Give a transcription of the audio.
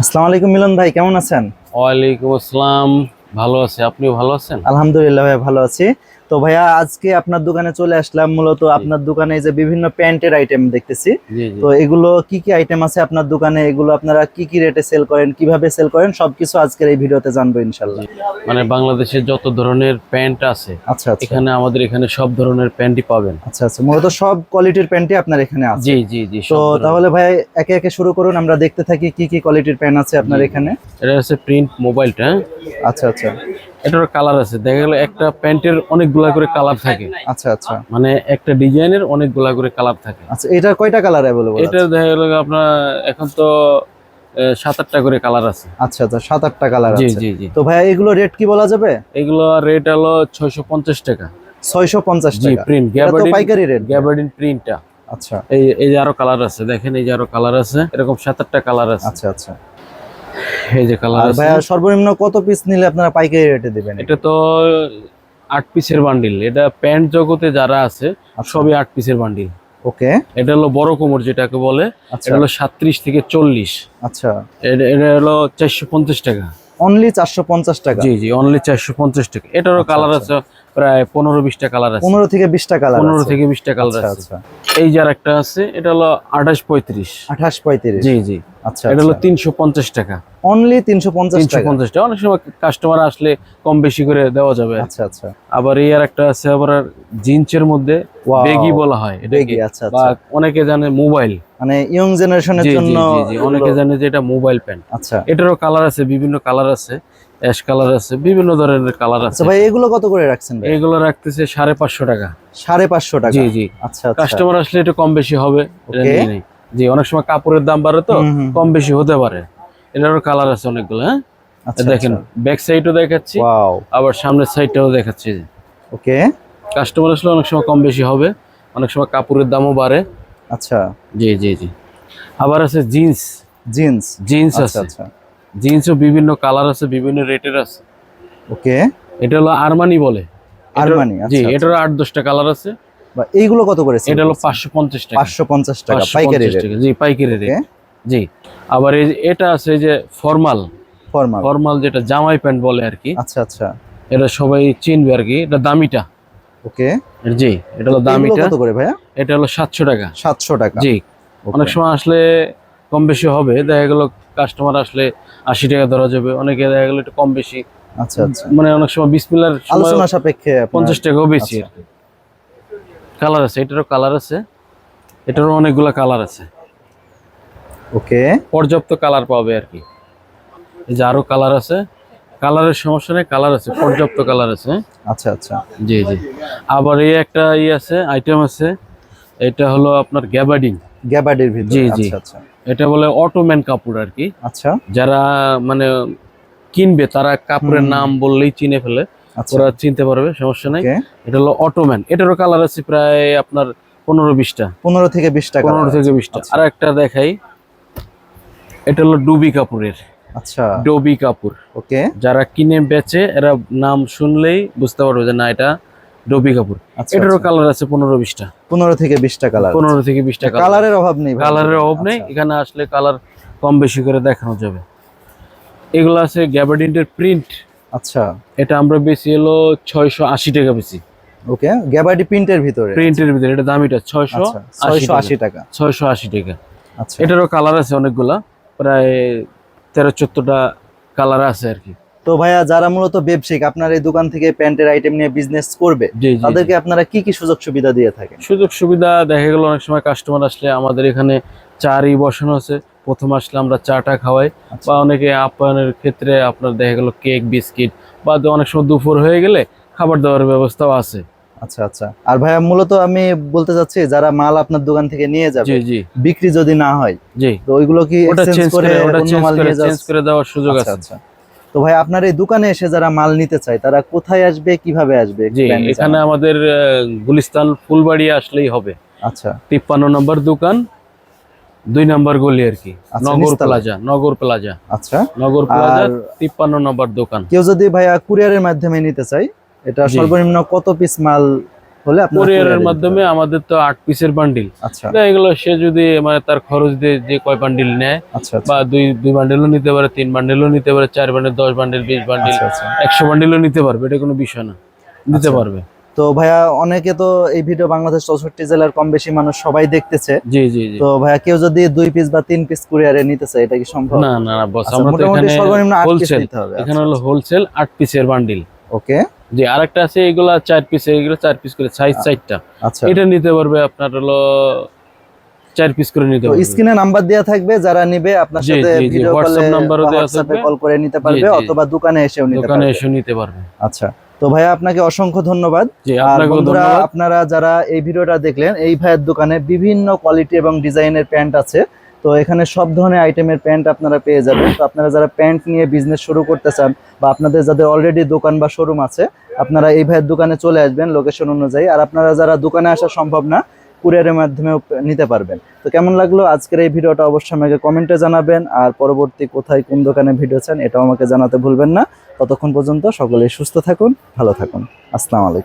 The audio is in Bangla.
আসসালামু আলাইকুম মিলন ভাই, কেমন আছেন? ওয়ালাইকুম আসসালাম। ভালো আছি, আপনিও ভালো আছেন? আলহামদুলিল্লাহ ভাই, ভালো আছি। তো ভাইয়া আজকে আপনার দোকানে চলে আসলাম, মূলত জি আপনার দোকানে যে বিভিন্ন প্যান্টের আইটেম দেখতেছি। জি জি। তো এগুলো কি কি আইটেম আছে আপনার দোকানে, এগুলো আপনারা কি কি রেটে সেল করেন, কিভাবে সেল করেন, সবকিছু আজকের এই ভিডিওতে জানবো জি। ইনশাল্লাহ। মানে বাংলাদেশের যত ধরনের প্যান্ট আছে আচ্ছা আচ্ছা। আমাদের এখানে সব ধরনের প্যান্টই পাবেন। আচ্ছা আচ্ছা, মূলত সব কোয়ালিটির প্যান্টই আপনার এখানে আছে। জি জি জি, তো সব ধরনের। তাহলে ভাই একে একে শুরু করুন, আমরা দেখতে থাকি কি কি কোয়ালিটির প্যান্ট আছে জি আপনার জি। এখানে। এটা হচ্ছে প্রিন্ট মোবাইলটা, হ্যাঁ? আচ্ছা আচ্ছা। এটার কালার আছে, দেখা গেল একটা প্যান্টের অনেকগুলা করে কালার থাকে। আচ্ছা আচ্ছা। মানে একটা ডিজাইনের অনেকগুলা করে কালার থাকে। আচ্ছা, এটার কয়টা কালার অ্যাভেলেবল এটা আছে? দেখা গেল আপনার এখন তো 7-8টা করে কালার আছে। আচ্ছা আচ্ছা, 7-8টা কালার জি আছে। জি জি। তো ভাইয়া এগুলো রেট কি বলা যাবে? এগুলো রেট হলো 650 টাকা। 650 জি, টাকা প্রিন্ট এটা তো গ্যাবার্ডিন। পাইকারি রেট। গ্যাবার্ডিন প্রিন্টটা। আচ্ছা এই যে আরো কালার আছে, দেখেন এই যে আরো কালার আছে, এরকম 7-8টা কালার আছে। আচ্ছা আচ্ছা। এই যে কালার আর আছে। ভাইয়া সর্বনিম্ন কত পিস নিলে আপনারা পাইকারি রেটে দিবেন? এটা তো 8 পিসের বান্ডিল। এটা প্যান্ট জগতে যারা আছে আচ্ছা। সবই 8 পিসের বান্ডিল। ওকে। এটা হলো বড় কোমর যেটাকে বলে। আচ্ছা এটা হলো 37 থেকে 40। আচ্ছা। এটা হলো 450 টাকা। অনলি 450 টাকা? জি জি, অনলি 450 টাকা। এটারও আচ্ছা, কালার আচ্ছা। আছে প্রায় 15-20টা কালার আছে। 15 থেকে 20টা কালার 15 আছে। থেকে 20টা কালার আচ্ছা আছে। আচ্ছা। এই যে আরেকটা আছে, এটা হলো 28-35। 28-35। জি জি। আচ্ছা এটা হলো আচ্ছা। 350 টাকা। অনলি 350 টাকা? 350 টাকা। অনেক সময় কাস্টমার আসলে কম বেশি করে দেওয়া যাবে আর কি। আচ্ছা আচ্ছা। আবার এই আর একটা আছে, আবার জিন্সের মধ্যে ওয়াও, বেগি বলা হয় এটাকে। বেগি। আচ্ছা বা আচ্ছা। অনেকে জানে মোবাইল। মানে ইয়ং জেনারেশনের জি জি জন্য জি জি, এগুলো। অনেকে জানে যে এটা মোবাইল প্যান্ট। আচ্ছা এটারও কালার আছে, বিভিন্ন কালার আছে, অ্যাশ কালার আছে, বিভিন্ন ধরনের কালার আচ্ছা। আছে। ভাই এগুলো কত করে রাখছেন ভাই? এগুলো রাখতেছে 550 টাকা। 550 টাকা? জি জি। আচ্ছা আচ্ছা। কাস্টমার আসলে এটা কম বেশি হবে, এটা ওকে। নিয়ে নেই। জি, অনেক সময় কাপড়ের দাম বাড়ে তো হুম হুম। কম বেশি হতে পারে। এটারও কালার আছে অনেকগুলো, হ্যাঁ? আচ্ছা দেখেন, আচ্ছা। ব্যাক সাইডও দেখাচ্ছি, ওয়াও। আবার সামনের সাইডটাও দেখাচ্ছি। ওকে। কাস্টমার আসলে অনেক সময় কম বেশি হবে, অনেক সময় কাপড়ের দামও বাড়ে। আচ্ছা। জি জি জি। আবার আছে জিন্স। জিন্স। জিন্স আচ্ছা আছে। আচ্ছা। জিন্সও বিভিন্ন কালার আছে, বিভিন্ন রেটের আছে। ওকে। এটা হলো আরমানি বলে। আরমানি। জি, আচ্ছা আচ্ছা। এটারও 8-10টা কালার আছে। বা এইগুলো কত করে সেল এটা হলো করছেন? 550 টাকা। 550 টাকা 550 পাইকারি রেট? টাকা, জি, পাইকারি ওকে। রেট। জি। আবার এটা আছে, এই যে ফর্মাল। ফর্মাল। ফর্মাল যেটা জামাই প্যান্ট বলে আর কি। আচ্ছা আচ্ছা। এটা সবাই চিনবে আর কি, এটা দামিটা। ওকে। জি, এটা হলো এগুলো দামিটা। কত করে ভাইয়া? এটা হলো 700 টাকা। 700 টাকা? জি। ওকে। অনেক সময় আসলে কম বেশি হবে, দেখা গেল কাস্টমার আসলে 80 টাকা ধরা যাবে, অনেকে দেখা গেল একটু কম বেশি। আচ্ছা আচ্ছা। মানে অনেক সময় বিসমিল্লার সময় আলোচনা সাপেক্ষে 50 টাকাও বেশি আচ্ছা। আর কি। কালার আছে, এটারও কালার আছে, এটারও অনেকগুলা কালার আছে। ওকে। পর্যাপ্ত কালার পাবে আর কি। এই যে আরো কালার আছে, কালারের সমস্যা নেই, কালার আছে, পর্যাপ্ত কালার আছে। আচ্ছা আচ্ছা। জি জি। আবার এই একটা আছে, আইটেম আছে, এটা হলো আপনার গ্যাবার্ডিন। গ্যাবার্ডির জি ভিতরে? জি। আচ্ছা আচ্ছা। এটা বলে অটোম্যান কাপড় আর কি। আচ্ছা। যারা মানে কিনবে তারা কাপড়ের হুম। নাম বললেই চিনে ফেলে, আচ্ছা। ওরা চিনতে পারবে, সমস্যা নাই। ওকে। এটা হলো অটোম্যান। এটারও কালার আছে প্রায় আপনার 15-20টা। 15 থেকে 20 টাকা? 15 থেকে 20টা। আচ্ছা আর একটা দেখাই, এটা হলো ডুবি কাপড়ের। আচ্ছা। ডোবি কাপড়। ওকে। যারা কিনে বেচে এরা নাম শুনলেই বুঝতে পারবে যে না, এটা ডোবি কাপড়। আচ্ছা এটারও আচ্ছা। কালার আছে 15-20টা। 15 থেকে 20টা কালার? 15 থেকে 20টা কালার। কালারের অভাব নেই ভাই? কালারের অভাব নেই, আচ্ছা। এখানে আসলে কালার কম বেশি করে দেখানো যাবে। এগুলো আছে গ্যাবার্ডিনের প্রিন্ট। আচ্ছা। এটা আমরা বেশি হলো 680 টাকা বেশি। ওকে, গ্যাবার্ডি প্রিন্টের ভিতরে? প্রিন্টের ভিতরে এটা দামিটা আচ্ছা, 680 680 টাকা? 680 টাকা। আচ্ছা। এটারও কালার আছে অনেকগুলা, প্রায় 13-14টা কালার আছে আর কি। তো ভাইয়া যারা মূলত ব্যবসায়িক আপনার এই দোকান থেকে প্যান্টের আইটেম নিয়ে বিজনেস করবে, জি জি। তাদেরকে আপনারা কি কি সুযোগ সুবিধা দিয়ে থাকেন? সুযোগ সুবিধা দেখা গেল, অনেক সময় কাস্টমার আসলে আমাদের এখানে চারই বসানো আছে, প্রথম আসলে আমরা চাটা খাওয়াই। আচ্ছা। বা অনেকে আপ্যায়নের ক্ষেত্রে আপনার দেখা গেল কেক বিস্কিট, বা অনেক সময় দুপুর হয়ে গেলে খাবার দাবারের ব্যবস্থাও আছে। আচ্ছা আচ্ছা। আর ভাইয়া মূলত আমি বলতে চাচ্ছি, যারা মাল আপনার দোকান থেকে নিয়ে যাবে, জি জি বিক্রি যদি না হয়, জি, তো ওইগুলো কি ওটা এক্সচেঞ্জ চেঞ্জ করে করে, ওটা অন্য চেঞ্জ মাল করে, নিয়ে চেঞ্জ করে দেওয়ার সুযোগ আচ্ছা আছে। আচ্ছা। তো ভাই আপনার এই দোকানে এসে যারা মাল নিতে চায় তারা কোথায় আসবে, কিভাবে আসবে, একটু জি, কাইন্ডলি এখানে জানান। আমাদের গুলিস্তান ফুলবাড়ি আসলেই হবে। আচ্ছা 53 নম্বর দোকান, 2 নম্বর গলি আর কি। আচ্ছা, নগর নিচতলায়? প্লাজা, নগর প্লাজা, আচ্ছা। নগর প্লাজা, আর 53 নম্বর দোকান। কেউ যদি ভাইয়া কুরিয়ারের মাধ্যমে নিতে চায়, এটা জি। সর্বনিম্ন কত পিস মাল হলে আপনারা কুরিয়ারের courier-এ দিতে মাধ্যমে পারবেন। আমাদের তো 8 পিসের বান্ডিল, আচ্ছা এগুলো সে যদি মানে তার খরচ দিয়ে যে কয় বান্ডিল নেয়, আচ্ছা আচ্ছা বা দুই বান্ডিলও নিতে পারে, 3 বান্ডিলও নিতে পারে, 4 বান্ডিল, 10 বান্ডিল, 20 বান্ডিল, আচ্ছা আচ্ছা 100 বান্ডিলও নিতে পারবে, এটা কোনো বিষয় না, নিতে আচ্ছা। পারবে। তো ভাইয়া অনেকে তো এই ভিডিও বাংলাদেশ 64 জেলার কম বেশি মানুষ সবাই দেখতেছে, জি জি জি। তো ভাইয়া কেউ যদি 2 পিস বা 3 পিস কুরিয়ারে নিতে চায় এটা কি সম্ভব? না না না বস, আচ্ছা, আমরা তো মোটামুটি এখানে সর্বনিম্ন 8 পিস হোলসেল, নিতে হবে। এখানে আচ্ছা হলো হোলসেল 8 পিসের বান্ডিল। ওকে জি, আরেকটা আছে এগুলা 4 পিসের, এগুলো 4 পিস করে, সাইজ 4টা, আচ্ছা। এটা নিতে পারবে আপনার হলো 4 পিস করে নিতে তো পারবে। স্ক্রিনে নাম্বার দেওয়া থাকবে, যারা নিবে আপনার জি সাথে জি জি, ভিডিও কলে হোয়াটসঅ্যাপ নাম্বারও বা দেওয়া হোয়াটসঅ্যাপে থাকবে। কল করে নিতে পারবে, জি, জি। অথবা দোকানে এসেও নিতে দোকানে পারবে। এসে নিতে পারবে। আচ্ছা, তো ভাইয়া আপনাকে অসংখ্য ধন্যবাদ। জি, আর আপনাকেও বন্ধুরা, ধন্যবাদ। আপনারা যারা এই ভিডিওটা দেখলেন, এই ভাইয়ের দোকানে বিভিন্ন কোয়ালিটি এবং ডিজাইনের প্যান্ট আছে। তো এখানে সব ধরনের আইটেমের প্যান্ট আপনারা পেয়ে যাবেন। তো আপনারা যারা প্যান্ট নিয়ে বিজনেস শুরু করতে চান, বা আপনাদের যাদের অলরেডি দোকান বা শোরুম আছে, আপনারা এই ভাইয়ের দোকানে চলে আসবেন লোকেশন অনুযায়ী। আর আপনারা যারা দোকানে আসা সম্ভব না, কুরিয়ারের মাধ্যমেও নিতে পারবেন। তো কেমন লাগলো আজকের এই ভিডিওটা অবশ্যই আমাকে কমেন্টে জানাবেন। আর পরবর্তী কোথায় কোন দোকানে ভিডিও চান এটাও আমাকে জানাতে ভুলবেন না। ততক্ষণ পর্যন্ত সকলেই সুস্থ থাকুন, ভালো থাকুন। আসসালামু আলাইকুম।